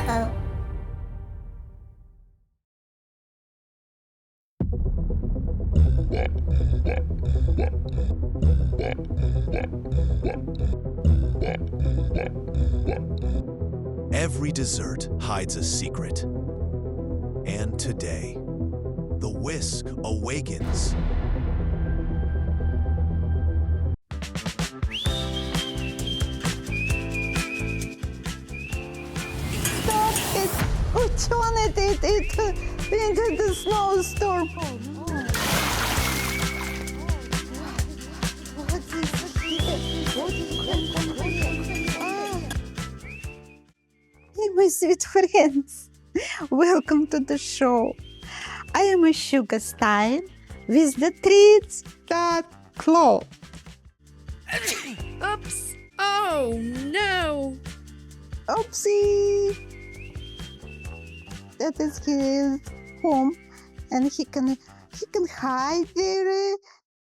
Uh-oh. Every dessert hides a secret. And today, the whisk awakens. Stop it! Which one it into the snowstorm? What is this? What is Hey, my sweet friends. Welcome to the show. I am a Sugarstein with the treats that claw. Oops! Oh no! Oopsie! That is his home, and he can hide there.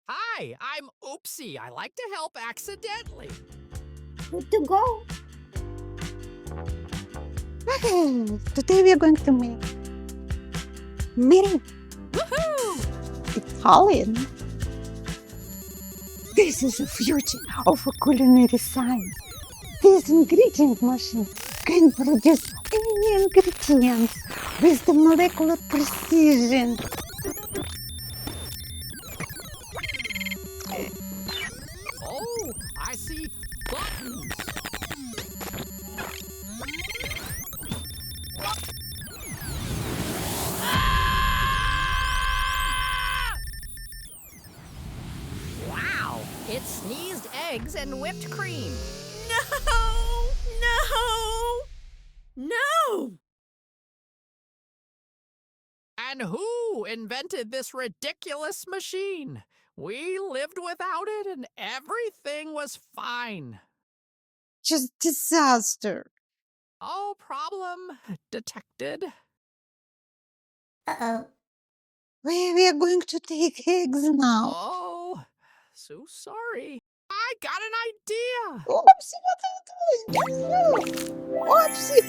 Hi, I'm Oopsiee. I like to help accidentally. Good to go. Okay, today we are going to make meringue. Woohoo! Italian. This is the future of a culinary science. This ingredient machine can produce any ingredients with the molecular precision. Oh, I see buttons. Ah! Wow, it sneezed eggs and whipped cream. No! No! No! And who invented this ridiculous machine? We lived without it and everything was fine. Just disaster. Oh, problem detected. Uh-oh. We are going to take eggs now. Oh, so sorry. I got an idea. Oopsie, what are you doing? Oopsie,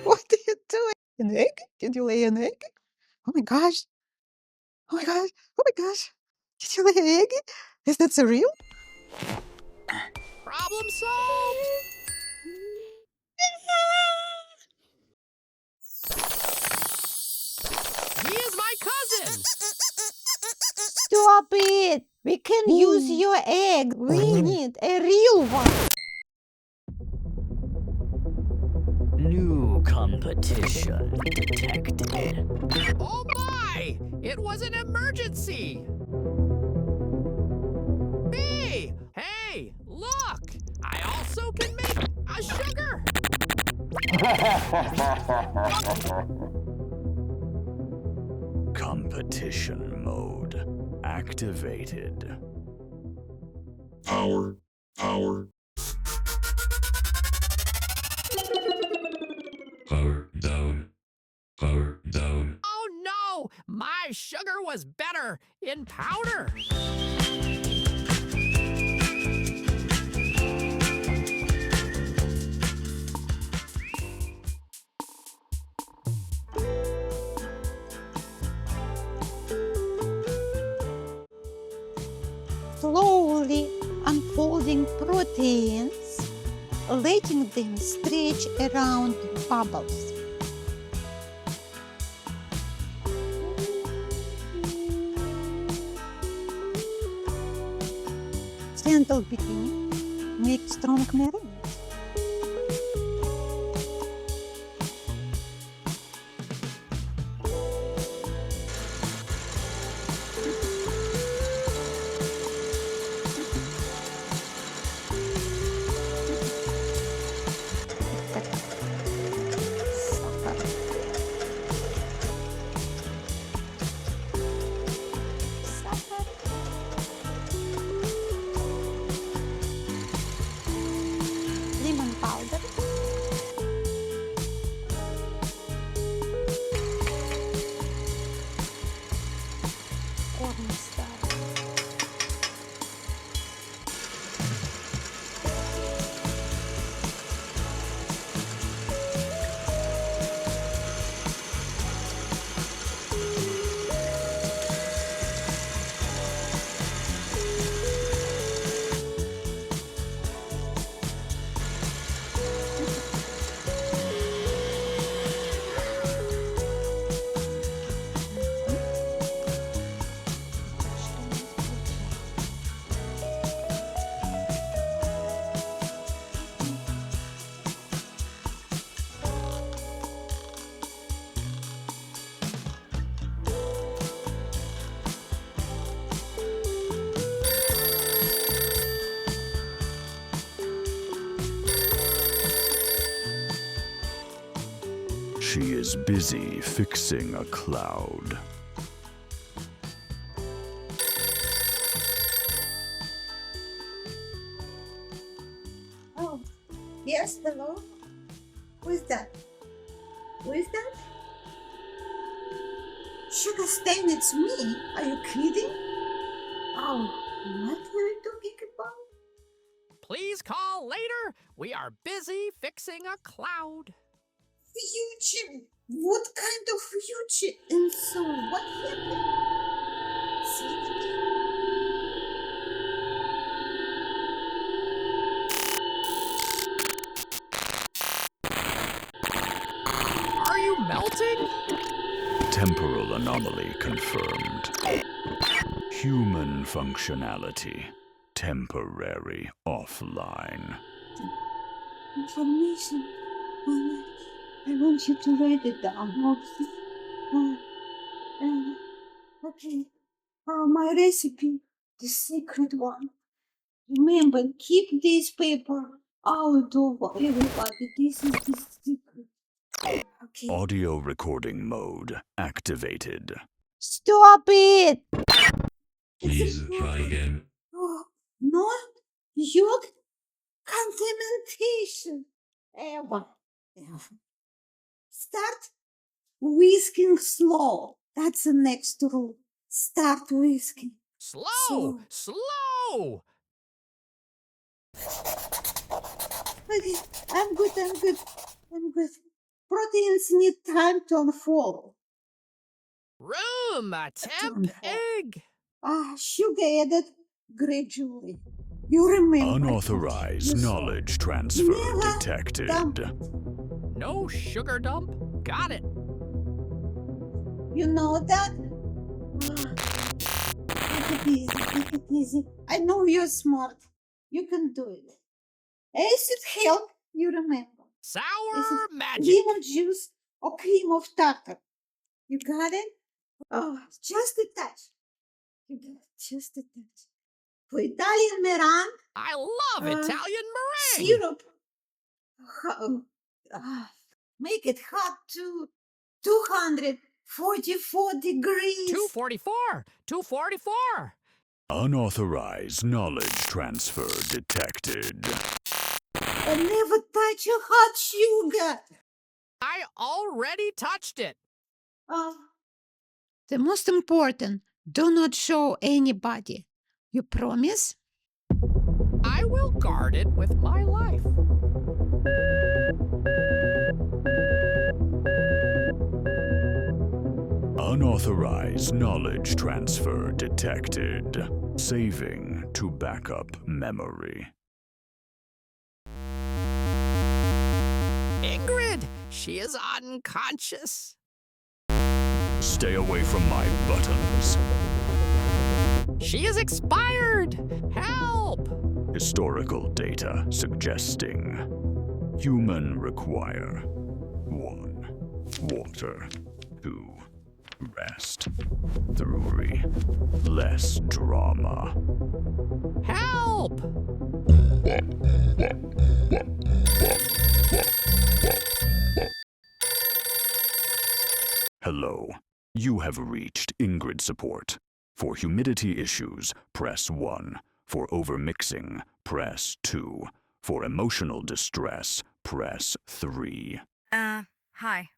what are you doing? An egg? Did you lay an egg? Oh my gosh. Oh my gosh. Oh my gosh. Did you lay an egg? Is that surreal? Problem solved. He is my cousin. Stop it! We can use your egg. We need a real one. New competition detected. Oh my! It was an emergency. Hey! Hey! Look! I also can make a sugar. Competition mode activated. Power down. Power down. Oh no! My sugar was better in powder. Slowly unfolding proteins, letting them stretch around bubbles. Gentle beginning makes strong meringue. She is busy fixing a cloud. Oh, yes, hello? Who is that? Who is that? Sugarstein, it's me. Are you kidding? Oh, what were you talking about? Please call later. We are busy fixing a cloud. Future? What kind of future? And so, what happened? Say it again. Are you melting? Temporal anomaly confirmed. Human functionality temporary offline. Information. I want you to write it down. Okay. My recipe, the secret one. Remember, keep this paper out of everybody. This is the secret. Okay. Audio recording mode activated. Stop it! Please try again. Oh, no, your contamination. Ever. Start whisking slow. That's the next rule. Start whisking. Slow! Slow! Okay, I'm good. Proteins need time to unfold. Room temp egg. Sugar added gradually. You remember. Unauthorized You saw. knowledge transfer Never detected. dump. No sugar dump. Got it. You know that? Take it easy. I know you're smart. You can do it. Acid help, you remember. Sour magic. Lemon juice or cream of tartar. You got it? Oh, just a touch. You got it, just a touch. For Italian meringue, I love Italian meringue. syrup. Make it hot to 244 degrees. 244. 244. Unauthorized knowledge transfer detected. And never touch a hot sugar. I already touched it. The most important, do not show anybody. You promise? I will guard it with my life. Unauthorized knowledge transfer detected. Saving to backup memory. Ingrid, she is unconscious. Stay away from my buttons. She is expired. Help! Historical data suggesting human require 1. Water. 2. Rest. 3. Less drama. Help! Hello. You have reached Ingrid support. For humidity issues, press 1. For overmixing, press 2. For emotional distress, press 3. Hi.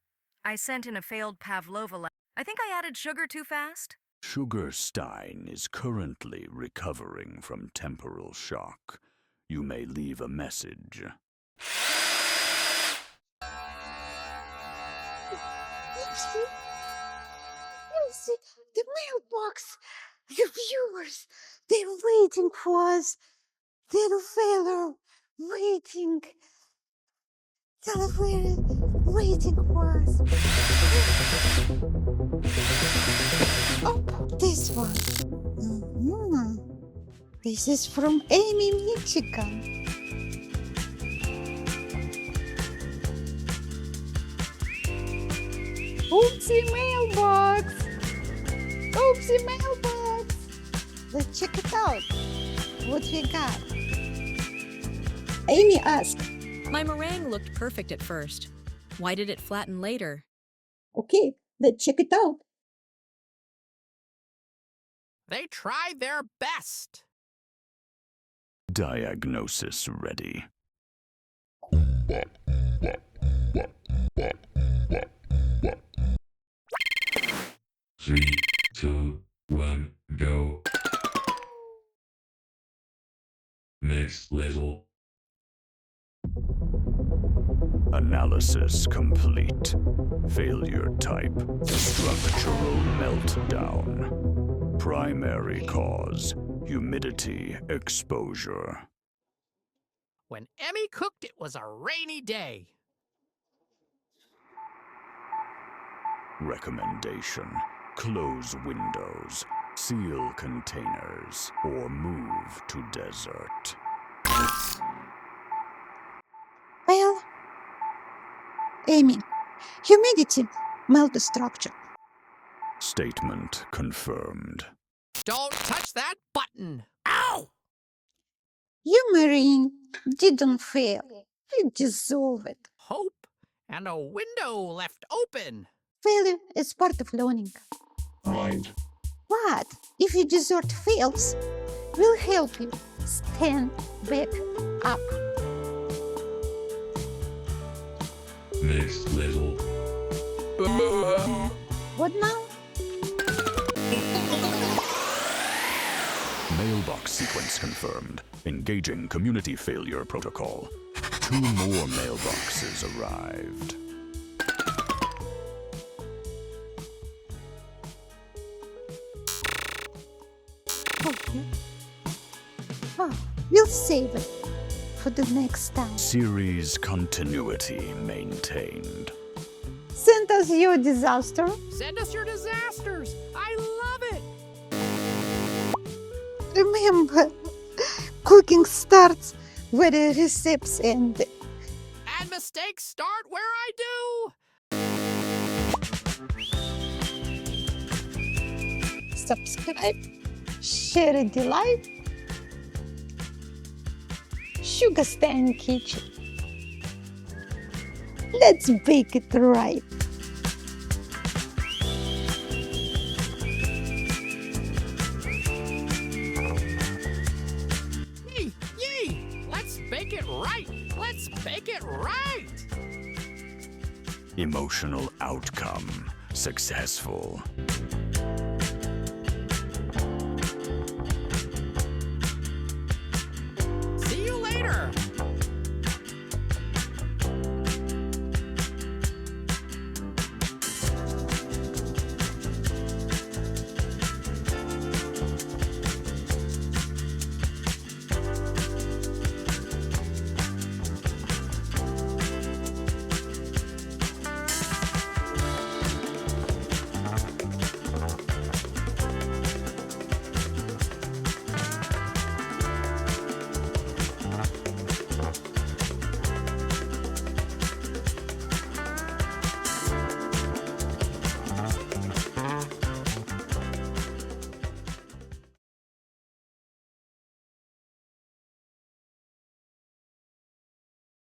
I sent in a failed Pavlova lab. I think I added sugar too fast. Sugarstein is currently recovering from temporal shock. You may leave a message. The mailbox. The viewers. They're waiting for us. Little fellow. Waiting. Telephone waiting for us. Oh, this one. This is from Amy, Michigan. Oopsiee Mailbox. Oopsiee Mailbox. Let's check it out. What we got? Amy asked. My meringue looked perfect at first. Why did it flatten later? Okay, let's check it out. They tried their best. Diagnosis ready. 3, 2, 1, go. Next level. Analysis complete. Failure type. Structural meltdown. Primary cause. Humidity exposure. When Emmy cooked, it was a rainy day. Recommendation. Close windows. Seal containers. Or move to desert. Well, Amy, humidity, melt the structure. Statement confirmed. Don't touch that button. Ow! You, Marine, didn't fail. You dissolve it. Hope and a window left open. Failure is part of learning. Right. But if your dessert fails, we'll help you stand back up. Next level. What now? Mailbox sequence confirmed. Engaging community failure protocol. 2 more mailboxes arrived. Okay. Oh, we'll save it for the next time. Series continuity maintained. Send us your disaster. Send us your disasters. I love it. Remember, cooking starts where the recipes end. And mistakes start where I do. Subscribe, share a delight. Sugarstein Kitchen. Let's bake it right. Yee! Let's bake it right. Let's bake it right. Emotional outcome successful.